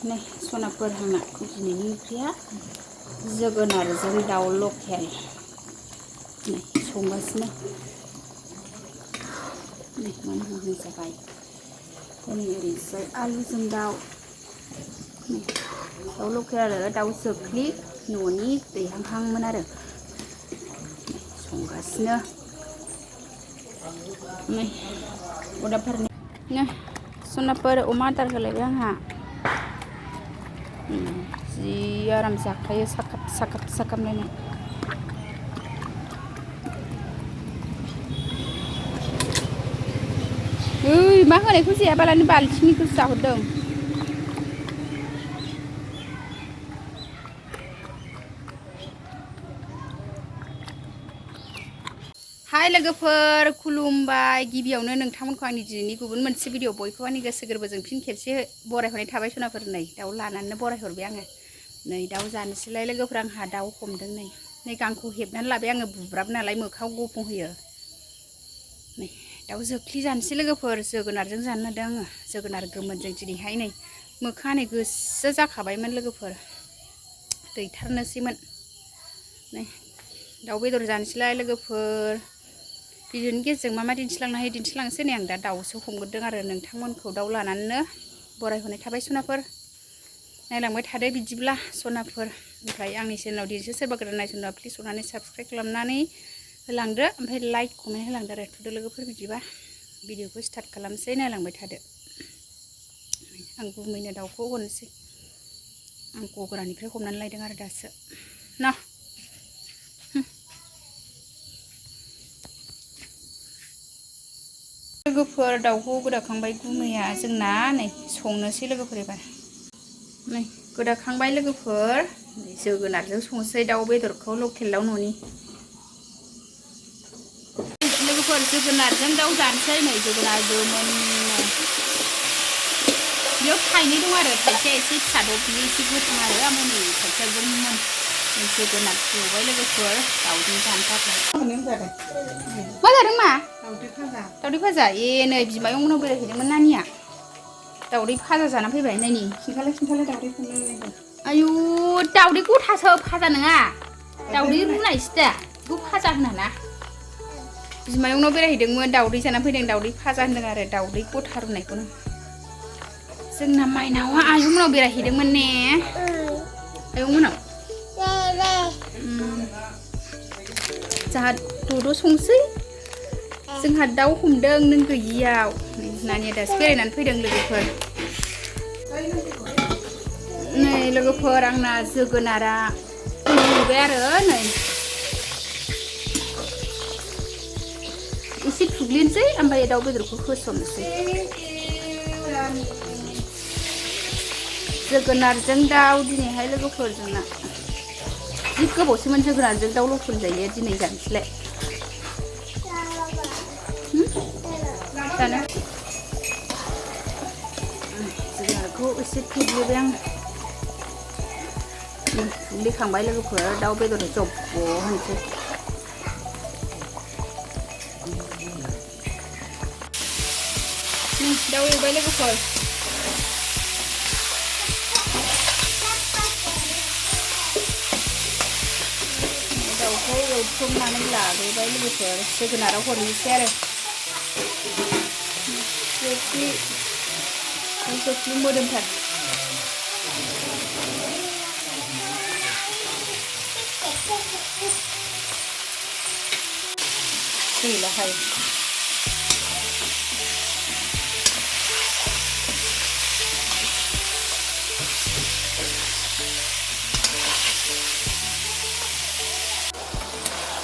नै सनाफोर आंना दिनैनि ओंख्रिया जोगोनारजों दाउ लकेल नै संगासिनो नै मोनहां जाबाय दिनै ओरैजाय आलुजों दाउ नै दाउ लकेल आरो दाउ जोख्लि न'नि दैहांहांमोन आरो संगासिनो नै अदाबफोरनि नै सनाफोर अमा आदार होलायबाय आंहा जि आराम जाखायो साखाब साखाब साखाबलायनाय ओइ मा होनायखौ जायाबालानो बाल्थिंनिखौसो जाहरदों हाय लोगोफोर खुलुमबाय गिबियावनो नोंथांमोनखौ आंनि दिनैनि गुबुन मोनसे भिडिअ बयखौबो आंनि गोसो गोरबोजों फिन खेबसे बरायहरनाय थाबाय सनाफोर नै दाउ लानानै बरायहरबाय आङो नै दाउ जानोसैलाय लोगोफोर आंहा दाउ हमदों नै गांखौ हेबनानै लाबाय आङो बुब्राब नालाय मोखाङाव गफं होयो नै दाउ जोख्लि जानोसै लोगोफोर जोगोनारजों जानो नागिरदों आङो जोगोनार गोमोनजों दिनैहाय नै मोखाङा नै गोसो जाखाबायमोन लोगोफोर दैथारनोसैमोन नै दाउ बेदर जानोसैलाय लोगोफोर भिडिअनि गेजेरजों मा दिन्थिलांनो हायो दिन्थिलांसै नै आं दा दाउसो हमग्रोदों आरो नोंथांमोनखौ दाउ लानानैनो बरायहरनाय थाबाय सनाफोर नायलांबाय थादो बिदिब्ला सनाफोर ओमफ्राय आंनि चेनेलाव दिनैसो सोरबा गोदान नायसनदोंबा प्लिज अननानै साबस्क्राइब खालामनानै होलांदो ओमफ्राय लाइक कमेन्ट होलांदो आरो थुदो लोगोफोर बिदिबा भिडिअखौ स्टार्ट खालामसै नायलांबाय थादो आं गुमैनो दाउखौ हरनोसै आं गग्रानिफ्राय हमनानै लायदों आरो दासो न' लोगोफोर दाउखौ गोदाखांबाय गुमैया जोंना नै संनोसै लोगोफोर एबार नै गोदाखांबाय लोगोफोर जोगोनारजों संसै दाउ बेदरखौ लकेल दाउ न'नि लोगोफोर जोगोनारजों दाउ जानोसै नै जोगोनार गोमोननो बेयाव थाइनै दं आरो थाइसेया एसे फिसा दं बियो एसे गोथां आरो ओमफ्राय नै थाइसेया गोमोन जोगोनार एवबाय लोगोफोर दाउजों जानो थाखाय मा जादों मा दावदै भाजा ए नै बिमायं मोननाव बेरायहैदोंमोन नानिया दावदै भाजा जाना फैबाय नायनि खिन्थालाय दावदैखौनो आयु दावदै गथासो भाजा नङा दावदै रुनायसो दा बेखौ भाजा होना बिमायंनाव बेरायहैदोंमोन दावदै जाना फैदों दावदै भाजा होनदों आरो दावदै गथा रुनायखौनो जोंना माइनावा आयंमोननाव बेरायहैदोंमोन ने आयंमोननाव जोंहा दद' संसै जोंहा दाउ हमदों नों गैयियाव नानिया दासो बेरायनानै फैदों लोगोफोर नै लोगोफोर आंना जोगोनारा रुबाय आरो नै एसे थुग्लिनोसै ओमफ्राय दाउ बेदरखौ होसननोसै जोगोनारजों दाउ दिनैहाय लोगोफोर जोंना जि गोबावसैमोन जोगोनारजों दाउ लकेल जायो दिनै जानोसैलाय जानो जोगोनारखौ एसे थुग्लिबाय आं थुग्लिखांबाय लोगोफोर दाउ बेदर जब्ब' होनोसै दाउ एवबाय लोगोफोर दाउखौ एवथ्रमनानै लाग्रोबाय लोगोफोर जोगोनाराव हरनोसै आरो जोख्लि मोदोमथार गैलाहाय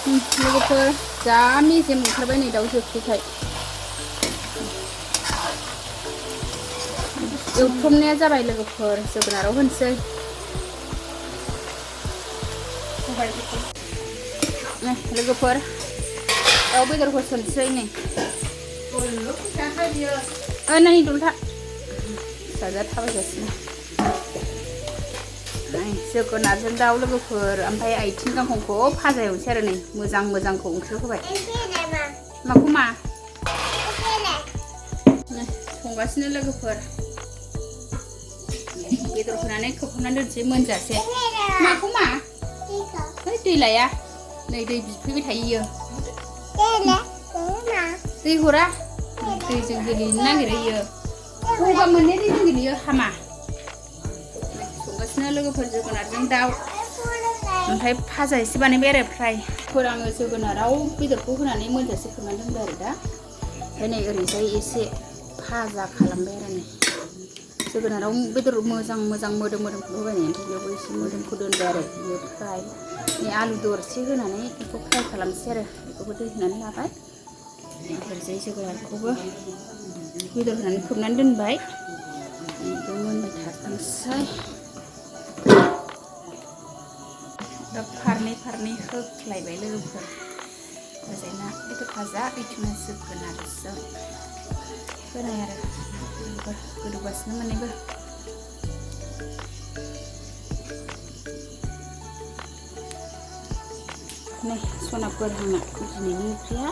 लोगोफोर जा मेजेम ओंखारबाय नै दाउ जोख्लिखाय एवथ्रमनाया जाबाय लोगोफोर जोगोनाराव होनोसै लोगोफोर दाउ बेदर होसनसै नै नानि दलथा फिसाजोआ थाबायगासिनो जोगोनारजों दाउ लोगोफोर ओमफ्राय आथिं गांखंखौ भाजा एवनोसै आरो नै मोजांखौ ओंख्रियाव होबाय माखौ मा संगासिनो लोगोफोर बेदर होनानै खोबहाबनानै दोनसै मोनजासे माखौ मा है दै लाया नै दै बिफैबाय थायो दै हरा दैजों गेलेनो नागिरो इयो गगा मोननाय दैजों गेलेयो हामा संगासिनो लोगोफोर जोगोनारजों दाउ ओमफ्राय भाजा एसे बानायबाय आरो फ्राय आङो जोगोनाराव बेदरखौ होनानै मोनजासे खोबनानै दोनबाय आरो दा ओमफ्राय नै ओरैजाय एसे भाजा खालामबाय आरो नै जोगोनाराव बेदर मोजां मोदोमखौ होबाय नै ओमफ्राय बेयावबो एसे मोदोमखौ दोनबाय आरो बेयो फ्राय नै आलु दरसे होनानै बेखौ फ्राय खालामसै आरो बेखौबो दै होनानै लाबाय ओरैजाय जोगोनारखौबो बेदर होनानै खोबनानै दोनबाय बेबो मोनबाय थाथोंसै दा फारनै होख्लायबाय लोगोफोर ओरैजाय ना बेदर भाजा बिथिंना जोगोनारजों होनाय आरो गोदौगासिनो मोननैबो नै सनाफोर आंना दिनैनि ओंख्रिया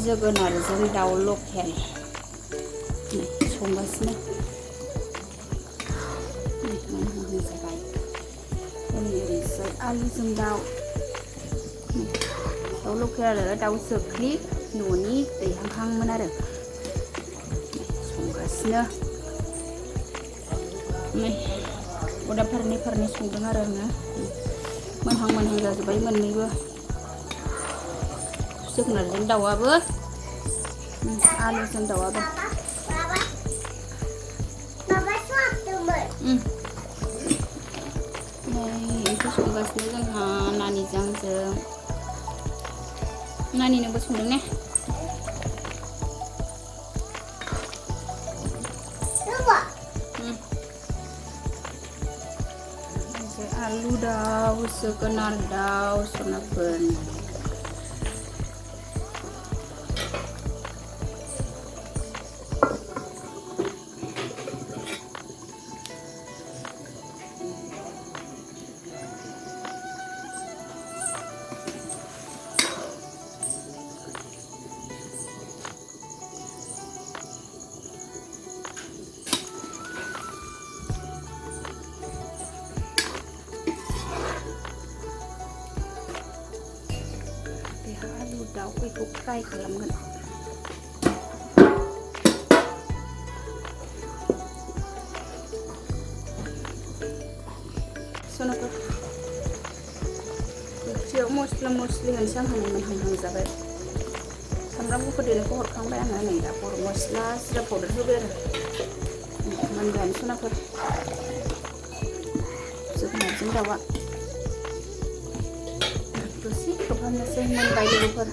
जोगोनारजों दाउ लकेल नै संगासिनो मोनहां जाबाय ओरैजाय आलुजों दाउ लकेल आरो दाउ जोख्लि न'नि दैहांहांमोन आरो संगासिनो नै अरदाब फारनै संदों आरो आङो मोनहां जाजोब्बाय मोननैबो जोगोनारजों दाउआबो आलुजों दाउआबो नै ओंख्रि संगासिनो जोंहा नानिजों आंजों नानिनोबो संदों ने आलु दाउ जोगोनार दाउ सनाफोरनि आलु दाउ बेखौ फ्राय खालामगोन सनाफोर ओंख्रियाव मस्ला मस्लि होनसै आं मोनहां जाबाय सामब्राम गुफुर देनायखौ हरखांबाय आङो नै दा बर' मस्ला जिरा पाउडार होबाय आरो मोनबायानो सनाफोर जोगोनारजों दाउआ दसे खोबहाबनोसै मोनबाय लोगोफोर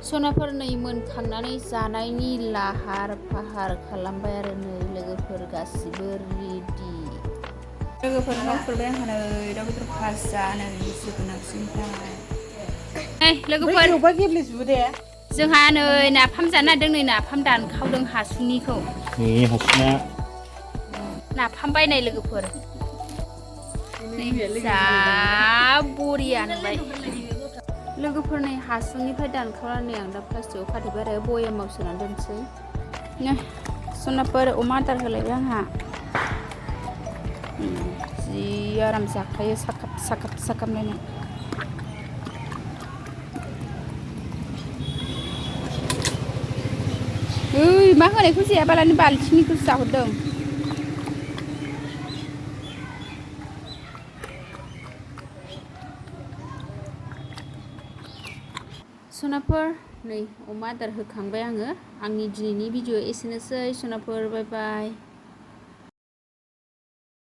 सनाफोर नै मोनखांनानै जानायनि लाहार फाहार खालामबाय आरो नै लोगोफोर गासिबो रेडि लोगोफोर मावफुरबाय आंहा नै दाउ बेदर भाजा नै जोगोनारजों दाउ लोगोफोर गेब्लेजोबो दे जोंहा नै नाफाम जानो नागिरदों नै नाफाम दानखावदों हासुंनिखौ नाफाम बायनाय लोगोफोर जा बरिया नुबाय लोगोफोर नै हासुंनिफ्राय दानखावनानै आं दा प्लास्टिकआव खाथेबाय आरो बयामाव सोनानै दोनसै सनाफोर अमा आदार होलायबाय आंहा जि आराम जाखायो साखाब नायनो मा होनायखौ जायाबालानो बाल्थिंनिखौसो जाहरदों सनाफोर नै अमा आदार होखांबाय आङो आंनि दिनैनि भिडिअ एसेनोसै सनाफोर बाय बाय